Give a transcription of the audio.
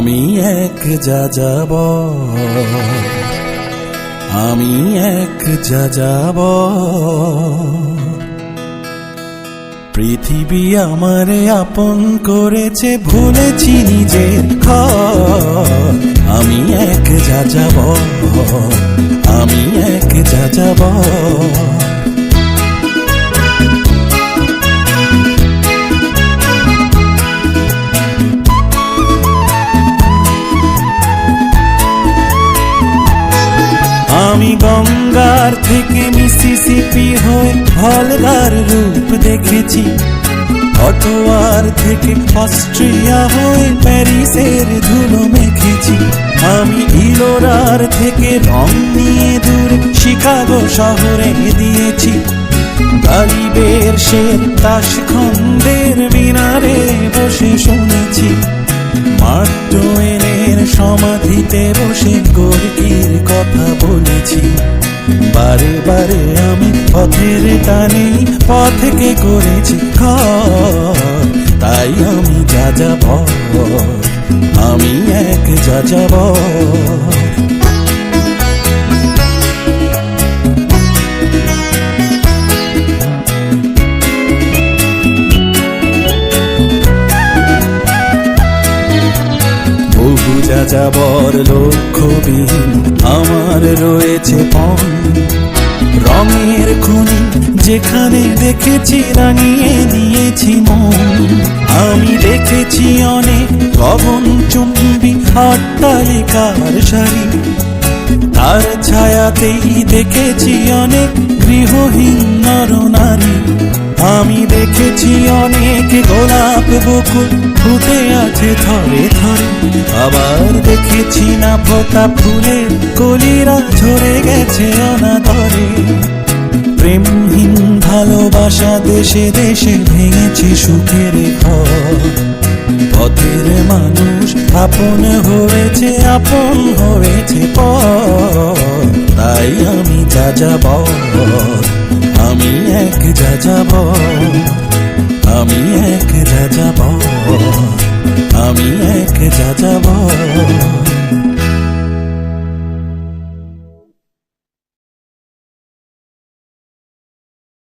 আমি এক যাযাবর, আমি এক যাযাবর। পৃথিবী আমারে আপন করেছে, ভুলেছি নিজের ঘর। আমি এক যাযাবর, আমি এক যাযাবর। আমি গঙ্গার থেকে মিসিসিপি হয়ে ভলগার রূপ দেখেছি, অটোয়ার থেকে অস্ট্রিয়া হয়ে প্যারিসের ধুলো মেখেছি। আমি ইলোরার থেকে রং নিয়ে দূরে শিকাগো শহরে দিয়েছি। গালিবের শের তাসখন্দের মিনারে বসে শুনেছি। মার্ক টোয়েনের সমাধিতে বসে গোর্কির কথা বলেছি। বারে বারে আমি পথের টানে পথকে করেছি ঘর। তাই আমি যাযাবর, আমি এক যাযাবর। বহু যাযাবর লক্ষ্যবিহীন আমার রয়েছে পণ। রঙের খনি যেখানে দেখেছি রাঙিয়ে দিয়েছি মন। আমি দেখেছি অনেক গগনচুম্বী অট্টালিকার সারি, তার ছায়াতেই দেখেছি অনেক গৃহহীন নরনারী। আমি দেখেছি অনেক গোলাপ বকুল ফুটে আছে থরে থরে, আবার দেখেছি না ফোটা ফুলের কলিরা ঝরে গেছে অনাদরে। প্রেমহীন ভালোবাসা দেশে দেশে ভেঙেছে সুখের ঘর। পথের মানুষ আপন হয়েছে পর। তাই আমি যাযাবর, আমি এক যাযাবর, আমি এক যাযাবর, আমি এক যাযাবর।